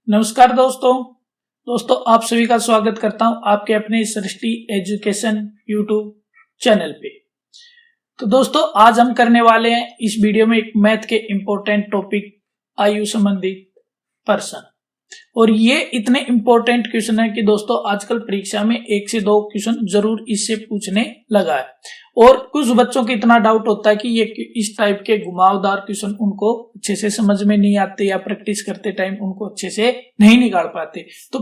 नमस्कार दोस्तों आप सभी का स्वागत करता हूं आपके अपने सृष्टि एजुकेशन यूट्यूब चैनल पे। तो दोस्तों आज हम करने वाले हैं इस वीडियो में एक मैथ के इंपॉर्टेंट टॉपिक आयु संबंधित प्रश्न, और ये इतने इंपॉर्टेंट क्वेश्चन है कि दोस्तों आजकल परीक्षा में 1 से 2 क्वेश्चन जरूर इससे पूछने लगा है। और कुछ बच्चों को इतना डाउट होता है कि ये इस टाइप के घुमावदार क्वेश्चन उनको अच्छे से समझ में नहीं आते या प्रैक्टिस करते टाइम उनको अच्छे से नहीं निकाल पाते। तो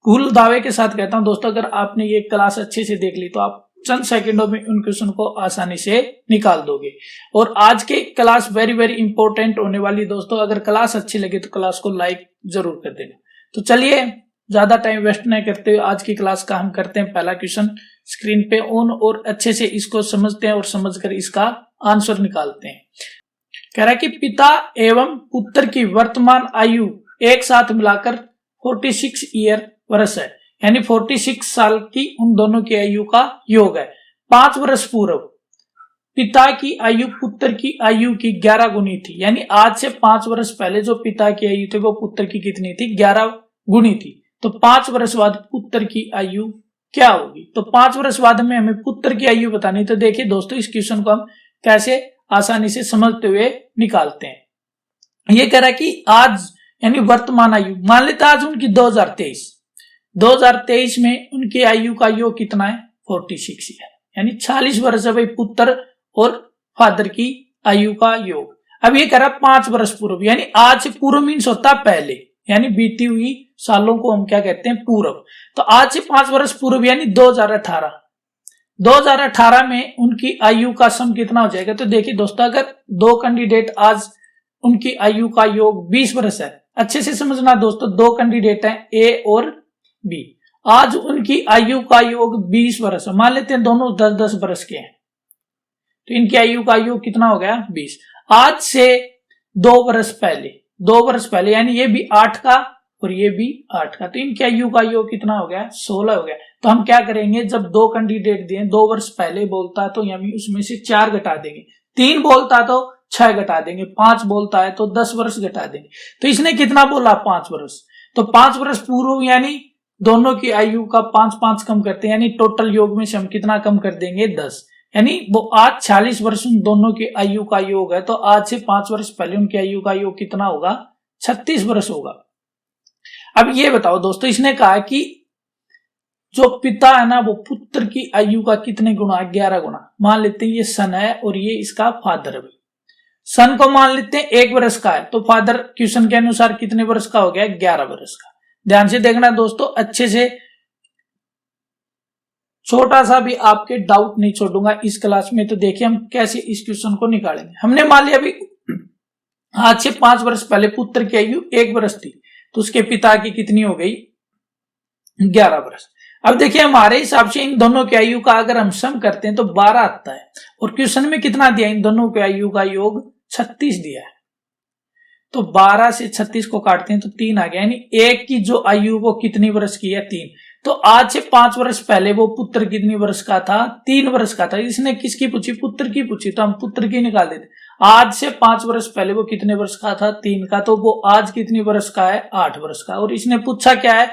फुल दावे के साथ कहता हूं दोस्तों, अगर आपने ये क्लास अच्छे से देख ली तो आप चंद सेकंडों में उन क्वेश्चन को आसानी से निकाल दोगे। और आज के क्लास वेरी इंपॉर्टेंट होने वाली दोस्तों, अगर क्लास अच्छी लगे तो क्लास को लाइक जरूर कर देना। तो चलिए ज्यादा टाइम वेस्ट नहीं करते हुए आज की क्लास का हम करते हैं पहला क्वेश्चन स्क्रीन पे ऑन, और अच्छे से इसको समझते हैं और समझकर इसका आंसर निकालते हैं। कह रहा है कि पिता एवं पुत्र की वर्तमान आयु एक साथ मिलाकर 46 ईयर वर्ष है, यानी 46 साल की उन दोनों की आयु का योग है। 5 वर्ष पूर्व पिता की आयु पुत्र की आयु की 11 गुनी थी, यानी आज से 5 वर्ष पहले जो पिता की आयु थी वो पुत्र की कितनी थी? 11 गुनी थी। तो 5 वर्ष बाद पुत्र की आयु क्या होगी? तो 5 वर्ष बाद में हमें पुत्र की आयु बतानी। तो देखिए दोस्तों इस क्वेश्चन को हम कैसे आसानी से समझते हुए निकालते हैं। ये कह रहा है कि आज यानी वर्तमान आयु, मान लेते आज उनकी 2023 में उनकी आयु का योग कितना है? 46 है, यानी 46 वर्ष है भाई पुत्र और फादर की आयु का योग। अब ये कह रहा है 5 वर्ष पूर्व, यानी आज से पूर्व मीन्स होता है पहले, यानी बीती हुई सालों को हम क्या कहते हैं? पूर्व। तो आज से 5 वर्ष पूर्व यानी 2018 में उनकी आयु का सम कितना हो जाएगा? तो देखिए दोस्तों, अगर 2 कैंडिडेट आज उनकी आयु का योग 20 वर्ष है, अच्छे से समझना दोस्तों, 2 कैंडिडेट हैं ए और बी, आज उनकी आयु का योग 20 वर्ष है, मान लेते हैं दोनों 10-10 वर्ष के हैं, तो इनकी आयु का योग कितना हो गया? 20। आज से 2 वर्ष पहले यानी ये भी 8 का और ये भी 8 का, तो इनकी आयु का योग कितना हो गया? 16 हो गया। तो हम क्या करेंगे, जब 2 कैंडिडेट दिए, 2 वर्ष पहले बोलता है तो यानी उसमें से 4 घटा देंगे, 3 बोलता है तो 6 घटा देंगे, 5 बोलता है तो 10 वर्ष घटा देंगे। तो इसने कितना बोला? 5 वर्ष। तो 5 वर्ष पूर्व यानी दोनों की आयु का 5-5 कम करते हैं, यानी टोटल योग में से हम कितना कम कर देंगे? 10। यानी वो आज 46 वर्ष उन दोनों की आयु का योग है, तो आज से 5 वर्ष पहले उनकी आयु का योग कितना होगा? 36 वर्ष होगा। अब ये बताओ दोस्तों, इसने कहा कि जो पिता है ना वो पुत्र की आयु का कितने गुना है? 11 गुना। मान लेते हैं ये सन है और ये इसका फादर है। सन को मान लेते हैं 1 वर्ष का है, तो फादर क्वेश्चन के अनुसार कितने वर्ष का हो गया? 11 वर्ष का। ध्यान से देखना दोस्तों, अच्छे से, छोटा सा भी आपके डाउट नहीं छोड़ूंगा इस क्लास में। तो देखिए हम कैसे इस क्वेश्चन को निकालेंगे। हमने मान लिया अभी आज से 5 वर्ष पहले पुत्र की आयु 1 वर्ष थी, तो उसके पिता की कितनी हो गई? 11 वर्ष। अब देखिए हमारे हिसाब से इन दोनों की आयु का अगर हम सम करते हैं तो 12 आता है, और क्वेश्चन में कितना दिया? इन दोनों की आयु का योग 36 दिया है। तो 12 से 36 को काटते हैं तो 3 आ गया, यानी एक की जो आयु वो कितनी वर्ष की है? 3। तो आज से 5 वर्ष पहले वो पुत्र कितनी वर्ष का था? 3 वर्ष का था। इसने किसकी पूछी? पुत्र की पूछी, तो हम पुत्र की निकाल देते। आज से 5 वर्ष पहले वो कितने वर्ष का था? 3 का, तो वो आज कितनी वर्ष का है? 8 वर्ष का। और इसने पूछा क्या है?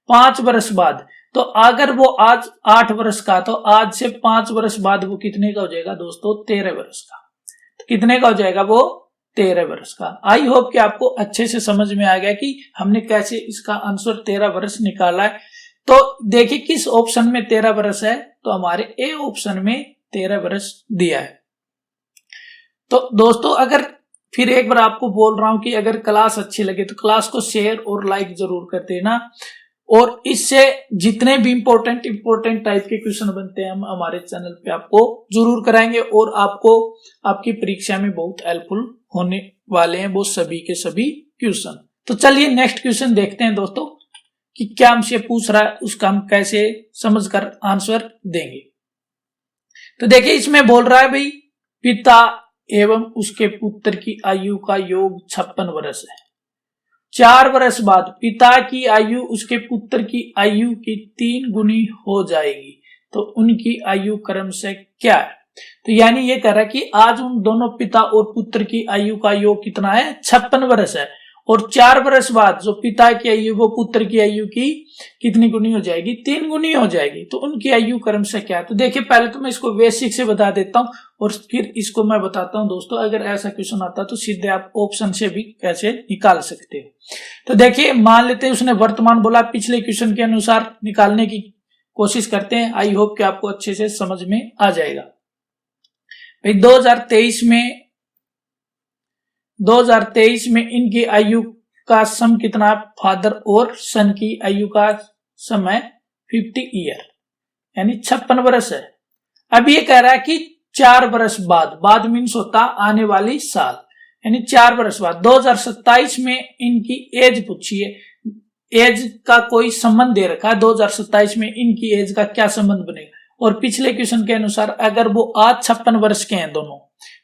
5 वर्ष बाद। तो अगर वो आज 8 वर्ष का, तो आज से 5 वर्ष बाद वो कितने का हो जाएगा दोस्तों? 13 वर्ष का। तो कितने का हो जाएगा वो? 13 वर्ष का। आई होप कि आपको अच्छे से समझ में आ गया कि हमने कैसे इसका आंसर 13 वर्ष निकाला है। तो देखिए किस ऑप्शन में 13 वर्ष है, तो हमारे ए ऑप्शन में 13 वर्ष दिया है। तो दोस्तों अगर फिर एक बार आपको बोल रहा हूं कि अगर क्लास अच्छी लगे तो क्लास को शेयर और लाइक जरूर कर देना, और इससे जितने भी इंपॉर्टेंट टाइप के क्वेश्चन बनते हैं हम हमारे चैनल पे आपको जरूर कराएंगे, और आपको आपकी परीक्षा में बहुत हेल्पफुल होने वाले हैं वो सभी के सभी क्वेश्चन। तो चलिए नेक्स्ट क्वेश्चन देखते हैं दोस्तों कि क्या हमसे पूछ रहा है, उसका हम कैसे समझकर आंसर देंगे। तो देखिए इसमें बोल रहा है भाई पिता एवं उसके पुत्र की आयु का योग 56 वर्ष है। 4 वर्ष बाद पिता की आयु उसके पुत्र की आयु की 3 गुनी हो जाएगी, तो उनकी आयु क्रम से क्या है? तो यानी ये कह रहा है कि आज उन दोनों पिता और पुत्र की आयु का योग कितना है? 56 वर्ष है, और 4 वर्ष बाद जो पिता की आयु वो पुत्र की आयु की कितनी गुनी हो जाएगी, 3 गुनी हो जाएगी। तो उनकी आयु क्रमशः क्या है, तो देखिए पहले तो मैं इसको बेसिक से बता देता हूं और फिर इसको मैं बताता हूं दोस्तों। अगर ऐसा क्वेश्चन आता तो सीधे आप ऑप्शन से भी कैसे निकाल सकते हो। तो देखिए मान लेते हैं उसने वर्तमान बोला, पिछले क्वेश्चन के अनुसार निकालने की कोशिश करते हैं। आई होप कि आपको अच्छे से समझ में आ जाएगा। भाई 2023 में इनकी आयु का सम कितना, फादर और सन की आयु का समय 50 ईयर यानी 56 वर्ष है। अब ये कह रहा है कि 4 वर्ष बाद मीन्स होता आने वाली साल, यानी 4 वर्ष बाद 2027 में इनकी एज पूछी है। एज का कोई संबंध दे रखा है, 2027 में इनकी एज का क्या संबंध बनेगा। और पिछले क्वेश्चन के अनुसार अगर वो आज 56 वर्ष के हैं, दोनों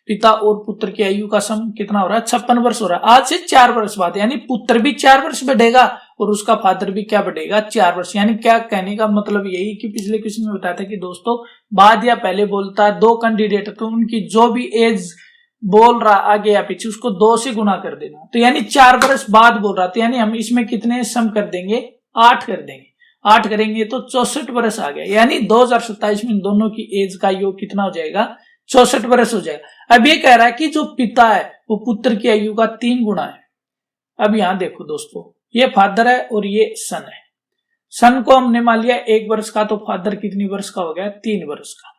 पिता और पुत्र की आयु का सम कितना हो रहा है, 56 वर्ष हो रहा है आज से 4 वर्ष बाद, यानी पुत्र भी 4 वर्ष बढ़ेगा और उसका फादर भी क्या बढ़ेगा, 4 वर्ष। यानी क्या कहने का मतलब यही कि पिछले क्वेश्चन में बताया था कि दोस्तों बाद या पहले बोलता है, 2 कैंडिडेट तो उनकी जो भी एज बोल रहा आगे या पीछे उसको 2 से गुना कर देना। तो यानी 4 वर्ष बाद बोल रहा, तो यानी हम इसमें कितने सम कर देंगे, 8 कर देंगे। 8 करेंगे तो 64 वर्ष आ गया। यानी 2027 में दोनों की एज का योग कितना हो जाएगा, 64 वर्ष हो जाएगा। अब ये कह रहा है कि जो पिता है वो पुत्र की आयु का 3 गुना है। अब यहां देखो दोस्तों, ये फादर है और ये सन है। सन को हमने मान लिया 1 वर्ष का, तो फादर कितनी वर्ष का हो गया, 3 वर्ष का।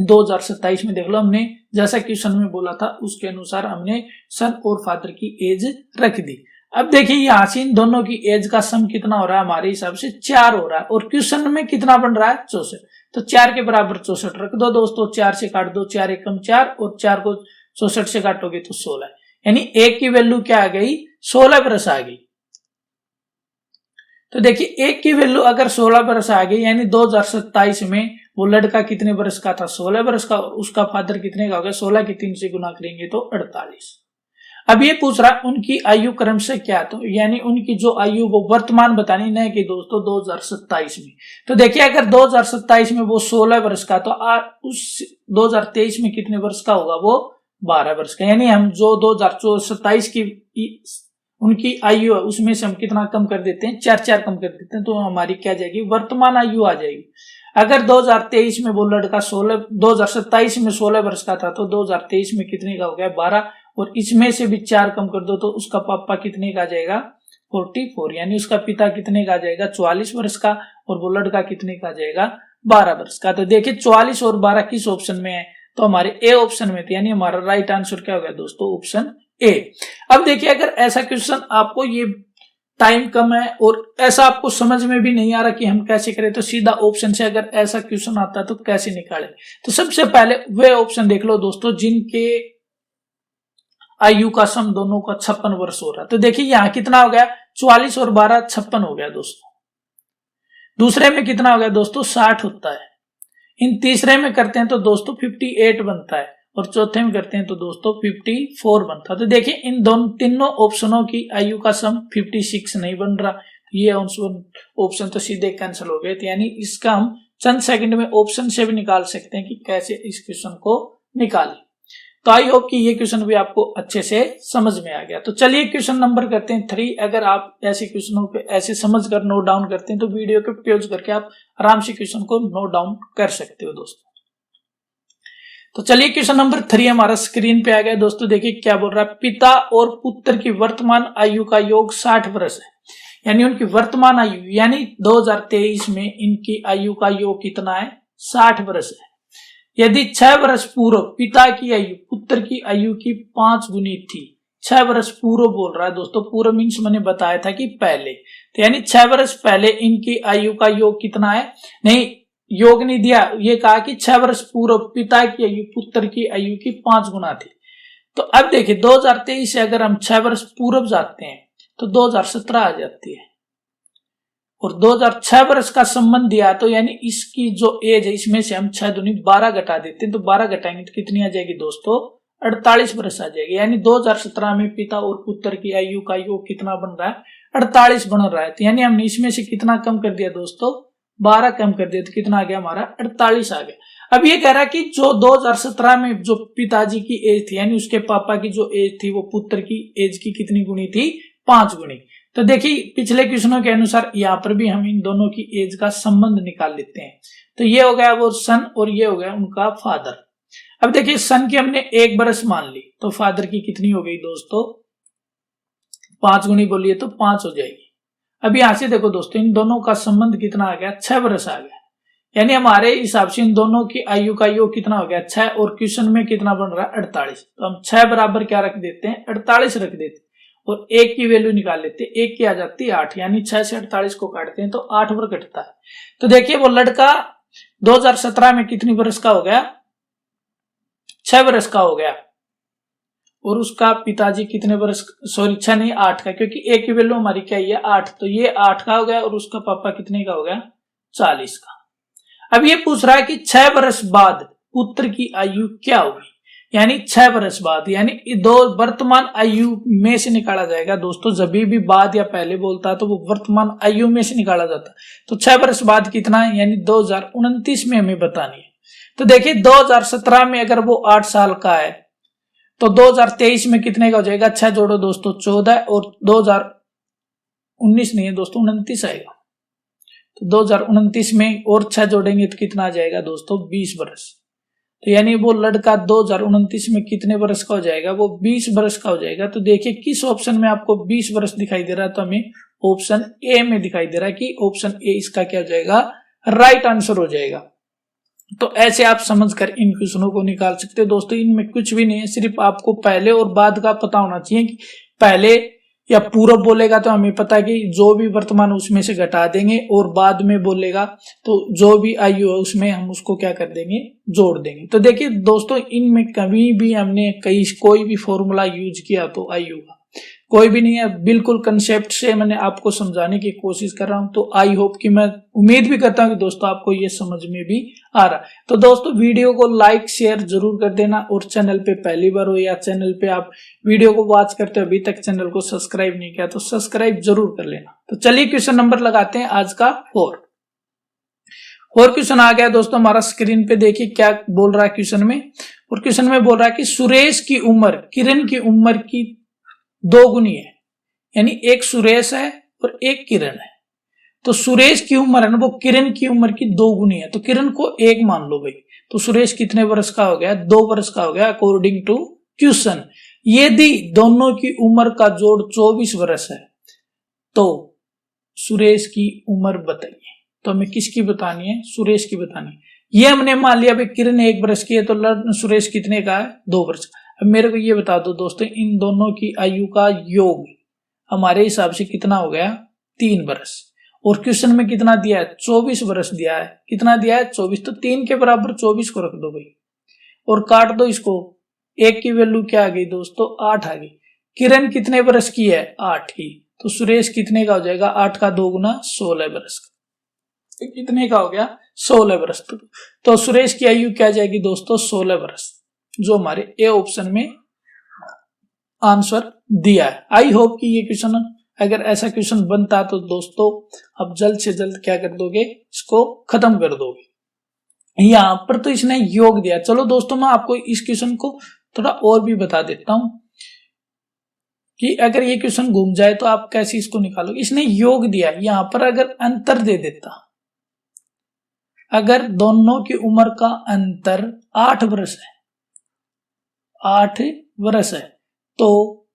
2027 में देख लो, हमने जैसा क्वेश्चन में बोला था उसके अनुसार हमने सन और फादर की एज रख दी। अब देखिए यहां से इन दोनों की एज का सम कितना हो रहा है, हमारे हिसाब से 4 हो रहा है और क्वेश्चन में कितना बन रहा है, 64। तो 4 के बराबर 64 रख दो दोस्तों, 4 से काट दो, 4 एकम 4 और 4 को 64 से काटोगे तो 16, यानी एक की वैल्यू क्या आ गई, 16 वर्ष आ गई। तो देखिए एक की वैल्यू अगर 16 वर्ष आ गई, यानी 2027 में वो लड़का कितने वर्ष का था, 16 वर्ष का, और उसका फादर कितने का हो गया, 16 की 3 से गुना करेंगे तो 48। अब ये पूछ रहा उनकी आयु क्रम से क्या, तो यानी उनकी जो आयु वो वर्तमान बतानी नहीं कि दोस्तों 2027 में। तो देखिए अगर 2027 में वो 16 वर्ष का, तो उस 2023 में कितने वर्ष का होगा, वो 12 वर्ष का। यानी हम जो 2027 की उनकी आयु है उसमें से हम कितना कम कर देते हैं, 4 कम कर देते हैं, तो हमारी क्या जाएगी, वर्तमान आयु आ जाएगी। अगर 2023 में वो लड़का 2027 में 16 वर्ष का था, तो 2023 में कितने का हो गया, 12, और इसमें से भी 4 कम कर दो तो उसका पापा कितने का आ जाएगा, 44, यानी उसका पिता कितने का आ जाएगा, 44 वर्ष का, और वो लड़का कितने का आ जाएगा, 12 वर्ष का। तो देखिए 44 और 12 किस ऑप्शन में है, तो हमारे ए ऑप्शन में थे, यानी हमारा राइट आंसर क्या हो गया दोस्तों, ऑप्शन ए। अब देखिए अगर ऐसा क्वेश्चन आपको, ये टाइम कम है और ऐसा आपको समझ में भी नहीं आ रहा कि हम कैसे करें, तो सीधा ऑप्शन से अगर ऐसा क्वेश्चन आता है तो कैसे निकालें। तो सबसे पहले वे ऑप्शन देख लो दोस्तों जिनके आयु का सम दोनों का 56 वर्ष हो रहा है। तो देखिए यहां कितना हो गया, 44 और 12 56 हो गया दोस्तों। दूसरे में कितना हो गया दोस्तों, 60 होता है। इन तीसरे में करते हैं तो दोस्तों 58 बनता है, और चौथे में करते हैं तो दोस्तों 54 बनता है। तो देखिए इन दोनों तीनों ऑप्शनों की आयु का सम 56 नहीं बन रहा, ये ऑप्शन तो सीधे कैंसिल हो गए। यानी इसका हम चंद सेकंड में ऑप्शन से भी निकाल सकते हैं कि कैसे इस क्वेश्चन को निकालें। तो आई होप कि ये क्वेश्चन भी आपको अच्छे से समझ में आ गया। तो चलिए क्वेश्चन नंबर करते हैं 3। अगर आप ऐसे क्वेश्चनों पे ऐसे समझ कर नोट डाउन करते हैं तो वीडियो के पॉज करके आप आराम से क्वेश्चन को नोट डाउन कर सकते हो दोस्तों। तो चलिए क्वेश्चन नंबर 3 हमारा स्क्रीन पे आ गया दोस्तों। देखिए क्या बोल रहा है, पिता और पुत्र की वर्तमान आयु का योग 60 वर्ष है। यानी उनकी वर्तमान आयु यानी 2023 में इनकी आयु का योग कितना है, 60 वर्ष है। यदि 6 वर्ष पूर्व पिता की आयु पुत्र की आयु की 5 गुनी थी, 6 वर्ष पूर्व बोल रहा है दोस्तों, पूर्व मीन्स मैंने बताया था कि पहले, तो यानी 6 वर्ष पहले इनकी आयु का योग कितना है, नहीं योग नहीं दिया, ये कहा कि 6 वर्ष पूर्व पिता की आयु पुत्र की आयु की 5 गुना थी। तो अब देखिए 2023 से अगर हम 6 वर्ष पूर्व जाते हैं तो 2017 आ जाती है, और 2006 वर्ष का संबंध दिया, तो यानी इसकी जो एज है इसमें से हम 6 दूनी 12 घटा देते हैं, तो 12 घटाएंगे तो कितनी आ जाएगी दोस्तों, 48 वर्ष आ जाएगी। यानी 2017 में पिता और पुत्र की आयु का योग कितना बन रहा है, 48 बन रहा है। तो यानी हमने इसमें से कितना कम कर दिया दोस्तों, 12 कम कर दिया, तो कितना आ गया हमारा, 48 आ गया। अब ये कह रहा है कि जो 2017 में जो पिताजी की एज थी, यानी उसके पापा की जो एज थी वो पुत्र की एज की कितनी गुनी थी? 5 गुनी। तो देखिए पिछले क्वेश्चनों के अनुसार यहाँ पर भी हम इन दोनों की एज का संबंध निकाल लेते हैं। तो ये हो गया वो सन और ये हो गया उनका फादर। अब देखिए सन की हमने 1 बरस मान ली, तो फादर की कितनी हो गई दोस्तों? 5 गुनी बोलिए तो 5 हो जाएगी। अब यहां से देखो दोस्तों इन दोनों का संबंध कितना आ गया? 6 बरस आ गया। यानी हमारे हिसाब से इन दोनों की आयु का योग कितना हो गया? 6। और क्वेश्चन में कितना बन रहा है? 48। तो हम 6 बराबर क्या रख देते हैं? 48 रख देते हैं और 1 की वैल्यू निकाल लेते हैं। 1 की आ जाती है 8, यानी 6 से 48 को काटते हैं तो 8 पर कटता है। तो देखिए वो लड़का 2017 में कितनी बरस का हो गया? 6 बरस का हो गया। और उसका पिताजी कितने बरस, सॉरी 6 नहीं 8 का, क्योंकि 1 की वैल्यू हमारी क्या है? 8। तो ये 8 का हो गया और उसका पापा कितने का हो गया? 40 का। अब ये पूछ रहा है कि 6 बरस बाद पुत्र की आयु क्या होगी? यानी 6 बरस बाद, यानी दो वर्तमान आयु में से निकाला जाएगा दोस्तों। जब भी बाद या पहले बोलता है तो वो वर्तमान आयु में से निकाला जाता है। तो 6 बरस बाद कितना है? यानी 2029 में हमें बतानी है। तो देखिए 2017 में अगर वो 8 साल का है तो 2023 में कितने का हो जाएगा? 6 जोड़ो दोस्तों 14, और 2019 नहीं है दोस्तों 29 आएगा। तो 2029 में और 6 जोड़ेंगे तो कितना आ जाएगा दोस्तों? 20 बरस। तो यानी वो लड़का 2029 में कितने बरस का हो जाएगा? वो 20 बरस का हो जाएगा। तो देखिए किस ऑप्शन में आपको 20 बरस दिखाई दे रहा है? तो हमें ऑप्शन ए में दिखाई दे रहा है कि ऑप्शन ए इसका क्या हो जाएगा? राइट आंसर हो जाएगा। तो ऐसे आप समझकर इन क्वेश्चनों को निकाल सकते हो दोस्तों। इनमें कुछ भी नहीं है, सिर्फ आपको पहले और बाद का पता होना चाहिए कि पहले या पूर्व बोलेगा तो हमें पता है कि जो भी वर्तमान उसमें से घटा देंगे, और बाद में बोलेगा तो जो भी आयु है उसमें हम उसको क्या कर देंगे? जोड़ देंगे। तो देखिए दोस्तों इनमें कभी भी हमने कोई भी फॉर्मूला यूज किया तो आयु का कोई भी नहीं है, बिल्कुल कंसेप्ट से मैंने आपको समझाने की कोशिश कर रहा हूं। तो आई होप कि मैं उम्मीद भी करता हूं कि दोस्तों आपको ये समझ में भी आ रहा है। तो दोस्तों वीडियो को लाइक शेयर जरूर कर देना, और चैनल पे पहली बार हो या चैनल पे आप वीडियो को वॉच करते हो अभी तक चैनल को सब्सक्राइब नहीं किया तो सब्सक्राइब जरूर कर लेना। तो चलिए क्वेश्चन नंबर लगाते हैं आज का 4 क्वेश्चन आ गया दोस्तों हमारा स्क्रीन पे। देखिए क्या बोल रहा है क्वेश्चन में। और क्वेश्चन में बोल रहा है कि सुरेश की उम्र किरण की उम्र की 2 गुनी है। यानी एक सुरेश है और एक किरण है। तो सुरेश की उम्र है ना वो किरण की उम्र की 2 गुनी है। तो किरण को 1 मान लो भाई। तो सुरेश कितने वर्ष का हो गया? 2 वर्ष का हो गया अकॉर्डिंग टू क्वेश्चन। यदि दोनों की उम्र का जोड़ 24 वर्ष है तो सुरेश की उम्र बताइए। तो हमें किसकी बतानी है? सुरेश की बतानी है। ये हमने मान लिया भाई किरण 1 वर्ष की है तो सुरेश कितने का है? 2 वर्ष का। अब मेरे को ये बता दो दोस्तों इन दोनों की आयु का योग हमारे हिसाब से कितना हो गया? 3 वर्ष। और क्वेश्चन में कितना दिया है? 24 वर्ष दिया है। कितना दिया है? 24। तो 3 के बराबर 24 को रख दो भाई और काट दो इसको। 1 की वैल्यू क्या आ गई दोस्तों? 8 आ गई। किरण कितने वर्ष की है? 8 की। तो सुरेश कितने का हो जाएगा? 8 का 2 गुना 16 वर्ष का। कितने का हो गया? 16 वर्ष। तो सुरेश की आयु क्या जाएगी दोस्तों? 16 वर्ष, जो हमारे ए ऑप्शन में आंसर दिया है। आई होप कि ये क्वेश्चन अगर ऐसा क्वेश्चन बनता तो दोस्तों अब जल्द से जल्द क्या कर दोगे? इसको खत्म कर दोगे। यहां पर तो इसने योग दिया। चलो दोस्तों मैं आपको इस क्वेश्चन को थोड़ा और भी बता देता हूं कि अगर ये क्वेश्चन घूम जाए तो आप कैसे इसको निकालोगे। इसने योग दिया, यहां पर अगर अंतर दे देता, अगर दोनों की उम्र का अंतर 8 वर्ष है, 8 वर्ष है, तो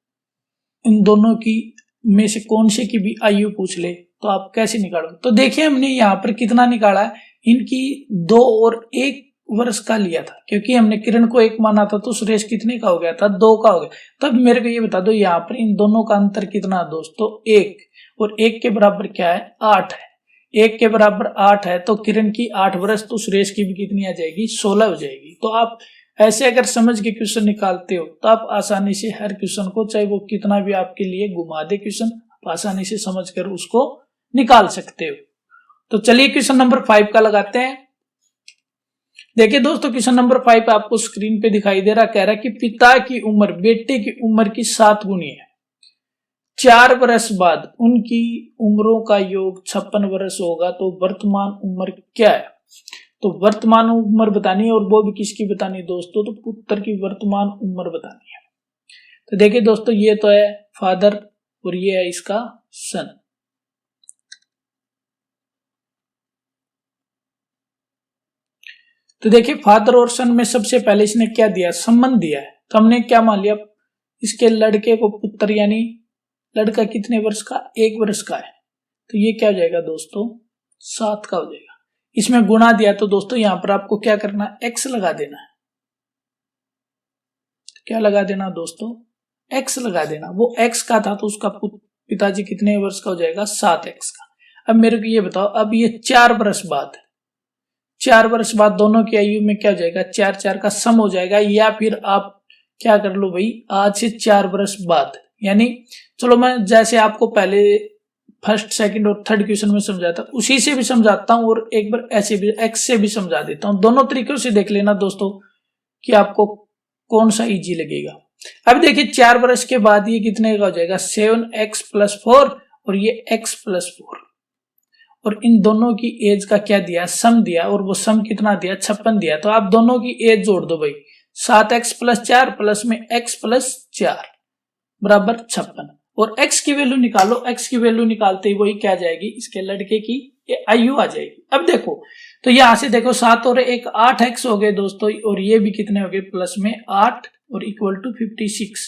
इन दोनों की में से कौन से की भी आयु पूछ ले तो आप कैसे निकालोगे। तो देखिए हमने यहाँ पर कितना निकाला है? इनकी 2 और 1 वर्ष का लिया था, क्योंकि हमने किरण को 1 माना था तो सुरेश कितने का हो गया था? 2 का हो गया। तब मेरे को ये बता दो यहाँ पर इन दोनों का अंतर कितना दोस्तों? 1। और 1 के बराबर क्या है? 8 है। 1 के बराबर 8 है तो किरण की 8 वर्ष, तो सुरेश की भी कितनी आ जाएगी? 16 हो जाएगी। तो आप ऐसे अगर समझ के क्वेश्चन निकालते हो तो आप आसानी से हर क्वेश्चन को, चाहे वो कितना भी आपके लिए घुमा दे क्वेश्चन, आप आसानी से समझकर उसको निकाल सकते हो। तो चलिए क्वेश्चन नंबर 5 का लगाते हैं। देखिए दोस्तों क्वेश्चन नंबर 5 आपको स्क्रीन पे दिखाई दे रहा, कह रहा है कि पिता की उम्र बेटे की उम्र की 7 गुनी है। 4 वर्ष बाद उनकी उम्रों का योग 56 वर्ष होगा तो वर्तमान उम्र क्या है? तो वर्तमान उम्र बतानी है, और वो भी किसकी बतानी है दोस्तों, तो पुत्र की वर्तमान उम्र बतानी है। तो देखिए दोस्तों, ये तो है फादर और ये है इसका सन। तो देखिए फादर और सन में सबसे पहले इसने क्या दिया, संबंध दिया है। तो हमने क्या मान लिया, इसके लड़के को पुत्र, यानी लड़का कितने वर्ष का, 1 वर्ष का है। तो ये क्या हो जाएगा दोस्तों, 7 का हो जाएगा। इसमें गुणा दिया तो दोस्तों यहां पर आपको क्या करना है, एक्स लगा देना है। क्या लगा देना दोस्तों, एक्स लगा देना। वो एक्स का था तो उसका पिताजी कितने वर्ष का हो जाएगा, 7x का। अब मेरे को ये बताओ, अब ये 4 वर्ष बाद, 4 वर्ष बाद दोनों की आयु में क्या हो जाएगा, 4 का सम हो जाएगा। या फिर आप क्या कर लो भाई, आज से 4 वर्ष बाद, यानी चलो मैं जैसे आपको पहले फर्स्ट, सेकंड और थर्ड क्वेश्चन में समझाता उसी से भी समझाता हूं, और एक बार ऐसे भी एक्स से भी समझा देता हूं। दोनों तरीकों से देख लेना दोस्तों कि आपको कौन सा इजी लगेगा। अब देखिए 4 वर्ष के बाद ये कितने का हो जाएगा, 7x + 4 और ये x + 4, और इन दोनों की एज का क्या दिया, सम दिया, और वो सम कितना दिया, 56 दिया। तो आप दोनों की एज जोड़ दो भाई, 7x + 4 प्लस में x + 4 बराबर 56, और x की वैल्यू निकालो। x की वैल्यू निकालते ही वही क्या जाएगी, इसके लड़के की आयु आ जाएगी। अब देखो तो यहां से देखो 7 और 1 8x हो गए दोस्तों, और ये भी कितने हो गए, प्लस में 8 और इक्वल टू 56।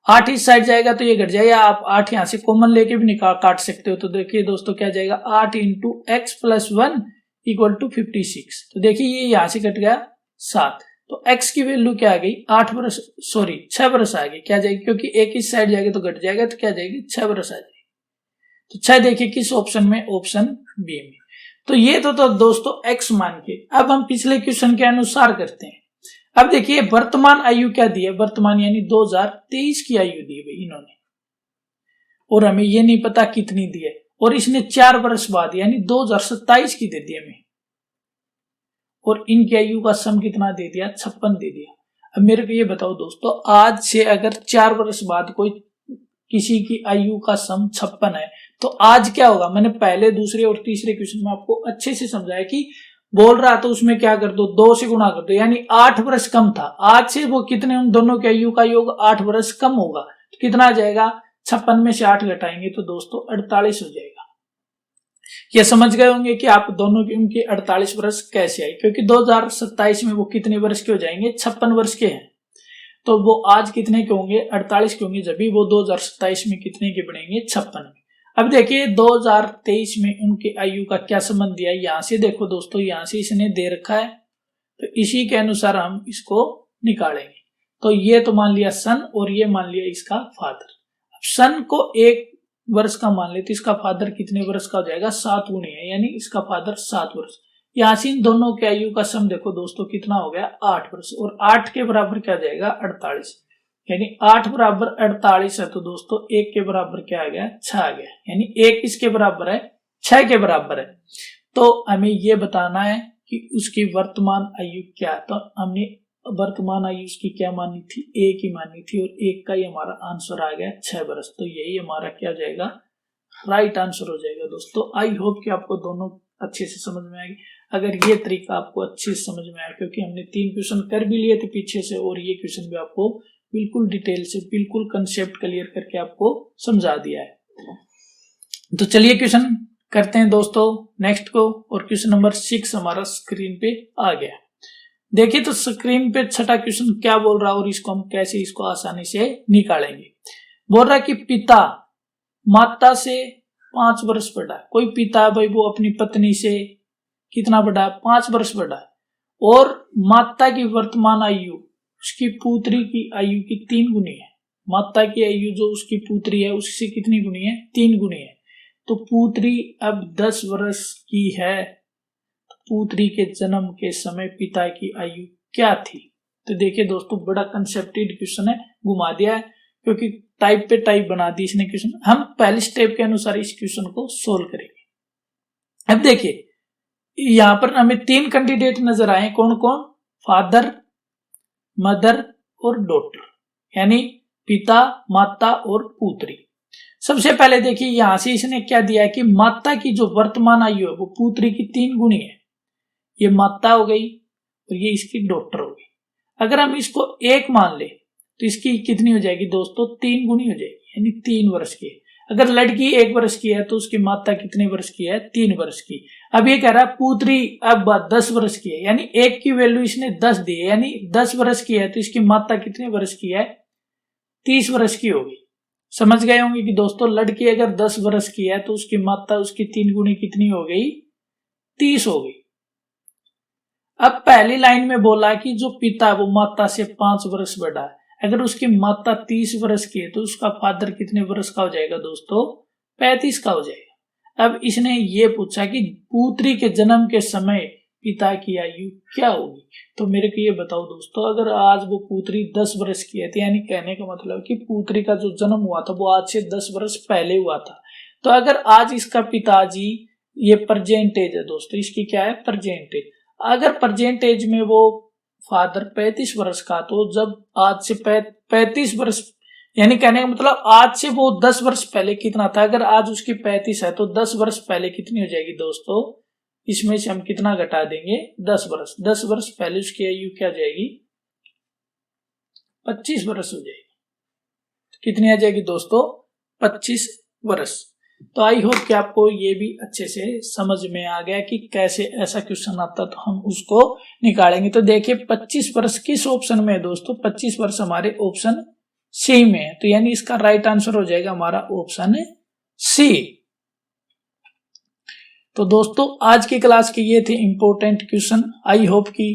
8 इस साइड जाएगा तो ये घट जाएगा, आप 8 यहां से कॉमन लेके भी निकाल काट सकते हो। तो देखिए दोस्तों क्या जाएगा, 8 × x + 1 इक्वल टू 56। तो देखिए ये यहां से कट गया 7, तो x की वैल्यू क्या आ गई, 6 वर्ष आ गई। क्या जाएगी, क्योंकि एक इस साइड जाएगा तो घट जाएगा, तो क्या जाएगी, 6 वर्ष आ जाएगी। तो 6 देखिए किस ऑप्शन में, ऑप्शन बी में। तो ये तो दोस्तों x मान के। अब हम पिछले क्वेश्चन के अनुसार करते हैं। अब देखिए वर्तमान आयु क्या दी है, वर्तमान यानी 2023 की आयु दी है भाई इन्होंने, और हमें ये नहीं पता कितनी दी है, और इसने 4 वर्ष बाद यानी 2027 की दे दी हमें, और इनकी आयु का सम कितना दे दिया, 56 दे दिया। अब मेरे को ये बताओ दोस्तों, आज से अगर 4 वर्ष बाद कोई किसी की आयु का सम 56 है, तो आज क्या होगा। मैंने पहले, दूसरे और तीसरे क्वेश्चन में आपको अच्छे से समझाया कि बोल रहा तो उसमें क्या कर दो, 2 से गुणा कर दो, यानी 8 वर्ष कम था। आज से वो कितने, उन दोनों की आयु का योग 8 वर्ष कम होगा, तो कितना आ जाएगा, 56 में से 8 घटाएंगे तो दोस्तों 48 हो जाएगा। ये समझ गए होंगे कि आप दोनों की उनके 48 वर्ष कैसे आई, क्योंकि 2027 में वो कितने वर्ष के हो जाएंगे, 56 वर्ष के हैं। तो वो आज कितने के होंगे, 48 के होंगे, जब भी वो 2027 में कितने के बनेंगे, 56 में। अब देखिए 2023 में उनके आयु का क्या संबंध दिया है, यहां से देखो दोस्तों, यहां से इसने दे रखा है, तो इसी के अनुसार हम इसको निकालेंगे। तो ये तो मान लिया सन, और ये मान लिया इसका फादर। अब सन को 1 वर्ष का मान ले तो इसका फादर कितने वर्ष का हो जाएगा, 7 गुने है, यानी इसका फादर 7 वर्ष। यहां से इन दोनों के आयु का सम देखो दोस्तों कितना हो गया, 8 वर्ष, और 8 के बराबर क्या जाएगा, 48, यानी 8 बराबर 48 है। तो दोस्तों 1 के बराबर क्या आ गया, 6 आ गया, यानी 1 किसके बराबर है, 6 के बराबर है। तो हमें ये बताना है कि उसकी वर्तमान आयु क्या, तो हमने वर्तमान आयु उसकी क्या मानी थी, 1 ही मानी थी, और 1 का ही हमारा आंसर आ गया 6 वर्ष। तो यही हमारा क्या हो जाएगा, राइट आंसर हो जाएगा दोस्तों। आई होप कि आपको दोनों अच्छे से समझ में आएगी। अगर ये तरीका आपको अच्छे से समझ में आया, क्योंकि हमने 3 क्वेश्चन कर भी लिए थे पीछे से, और ये क्वेश्चन भी आपको बिल्कुल डिटेल से, बिल्कुल कंसेप्ट क्लियर करके आपको समझा दिया है। तो चलिए क्वेश्चन करते हैं दोस्तों नेक्स्ट को, और क्वेश्चन नंबर 6 हमारा स्क्रीन पे आ गया। देखिए तो स्क्रीन पे 6ठा क्वेश्चन क्या बोल रहा है, और इसको हम कैसे इसको आसानी से निकालेंगे। बोल रहा है कि पिता माता से 5 वर्ष बड़ा है। कोई पिता भाई वो अपनी पत्नी से कितना बड़ा है, 5 वर्ष बड़ा है, और माता की वर्तमान आयु उसकी पुत्री की आयु की 3 गुनी है। माता की आयु जो उसकी पुत्री है उससे कितनी गुनी है, 3 गुनी है। तो पुत्री अब 10 वर्ष की है, तो पुत्री के जन्म के समय पिता की आयु क्या थी। तो देखिए दोस्तों बड़ा कंसेप्टेड क्वेश्चन है, घुमा दिया है क्योंकि टाइप पे टाइप बना दी इसने क्वेश्चन। हम पहले स्टेप के अनुसार इस क्वेश्चन को सोल्व करेंगे। अब देखिए यहां पर हमें 3 कैंडिडेट नजर आए, कौन कौन, फादर, मदर और डॉटर, यानी पिता, माता और पुत्री। सबसे पहले देखिए यहां से इसने क्या दिया है कि माता की जो वर्तमान आयु है वो पुत्री की 3 गुनी है, ये माता हो गई और ये इसकी डॉटर हो गई। अगर हम इसको 1 मान ले तो इसकी कितनी हो जाएगी दोस्तों, 3 गुनी हो जाएगी, यानी 3 वर्ष की। अगर लड़की 1 वर्ष की है तो उसकी माता कितने वर्ष की है, 3 वर्ष की। अब ये कह रहा है पुत्री अब 10 वर्ष की है, यानी 1 की वैल्यू इसने 10 दी है, यानी 10 वर्ष की है तो इसकी माता कितने वर्ष की है, 30 वर्ष की होगी। समझ गए होंगे कि दोस्तों लड़की अगर 10 वर्ष की है तो उसकी माता उसकी 3 गुनी कितनी हो गई, 30 हो गई। अब पहली लाइन में बोला कि जो पिता वो माता से 5 वर्ष बड़ा है, अगर उसकी माता 30 वर्ष की है तो उसका फादर कितने वर्ष का हो जाएगा दोस्तों, 35 का हो जाएगा। अब इसने ये पूछा कि पुत्री के जन्म के समय पिता की आयु क्या होगी। तो मेरे को ये बताओ दोस्तों, अगर आज वो पुत्री 10 वर्ष की है तो यानी कहने का मतलब कि पुत्री का जो जन्म हुआ था वो आज से 10 वर्ष पहले हुआ था। तो अगर आज इसका पिताजी, ये प्रेजेंट एज है दोस्तों, इसकी क्या है, प्रेजेंट एज। अगर प्रेजेंट एज में वो फादर 35 वर्ष का, तो जब आज से 35 वर्ष, यानी कहने का मतलब आज से वो 10 वर्ष पहले कितना था। अगर आज उसकी 35 है तो 10 वर्ष पहले कितनी हो जाएगी दोस्तों, इसमें से हम कितना घटा देंगे, 10 वर्ष। 10 वर्ष पहले उसकी आयु क्या जाएगी, 25 वर्ष हो जाएगी। कितनी आ जाएगी दोस्तों, 25 वर्ष। तो आई होप कि आपको ये भी अच्छे से समझ में आ गया कि कैसे ऐसा क्वेश्चन आता तो हम उसको निकालेंगे। तो देखिए 25 वर्ष किस ऑप्शन में है दोस्तों, 25 वर्ष हमारे ऑप्शन सी में है, तो यानी इसका राइट आंसर हो जाएगा हमारा ऑप्शन सी। तो दोस्तों आज की क्लास के ये थे इंपॉर्टेंट क्वेश्चन। आई होप कि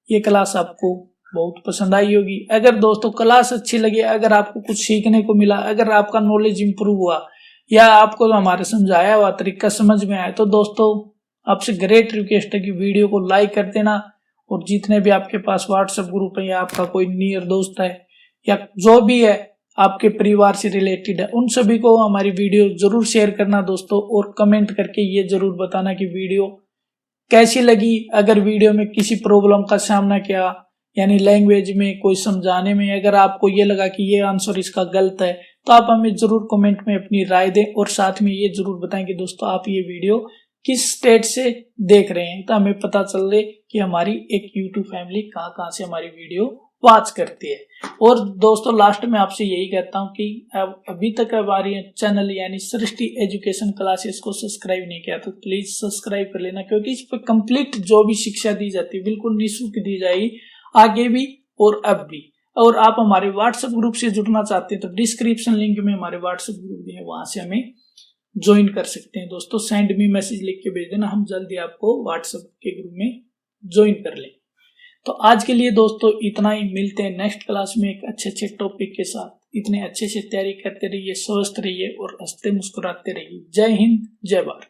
ये क्लास आपको बहुत पसंद आई होगी। अगर दोस्तों क्लास अच्छी लगी, अगर आपको कुछ सीखने को मिला, अगर आपका नॉलेज इंप्रूव हुआ या आपको हमारे समझाया हुआ तरीका समझ में आया, तो दोस्तों आपसे ग्रेट रिक्वेस्ट है कि वीडियो को लाइक कर देना। और जितने भी आपके पास व्हाट्सएप ग्रुप है या आपका कोई नियर दोस्त है या जो भी है आपके परिवार से रिलेटेड है, उन सभी को हमारी वीडियो जरूर शेयर करना दोस्तों। और कमेंट करके ये जरूर बताना कि वीडियो कैसी लगी। अगर वीडियो में किसी प्रॉब्लम का सामना किया, यानी लैंग्वेज में कोई समझाने में, अगर आपको ये लगा कि ये आंसर इसका गलत है, तो आप हमें जरूर कमेंट में अपनी राय दें। और साथ में ये जरूर बताएं कि दोस्तों आप ये वीडियो किस स्टेट से देख रहे हैं, तो हमें पता चल रहे कि हमारी एक यूट्यूब फैमिली कहाँ कहाँ से हमारी वीडियो वॉच करती है। और दोस्तों लास्ट में आपसे यही कहता हूँ कि अभी तक हमारी चैनल यानी सृष्टि एजुकेशन क्लासेस को सब्सक्राइब नहीं किया तो प्लीज सब्सक्राइब कर लेना, क्योंकि इस पर कंप्लीट जो भी शिक्षा दी जाती है बिल्कुल निःशुल्क दी जाएगी, आगे भी और अब भी। और आप हमारे व्हाट्सएप ग्रुप से जुड़ना चाहते हैं तो डिस्क्रिप्शन लिंक में हमारे व्हाट्सएप ग्रुप भी है, वहां से हमें ज्वाइन कर सकते हैं दोस्तों। सेंड मी मैसेज लिख के भेज देना, हम जल्दी आपको व्हाट्सएप के ग्रुप में ज्वाइन कर लें। तो आज के लिए दोस्तों इतना ही, मिलते हैं नेक्स्ट क्लास में एक अच्छे टॉपिक के साथ। इतने अच्छे से तैयारी करते रहिए, स्वस्थ रहिए और हंसते मुस्कुराते रहिए। जय हिंद, जय भारत।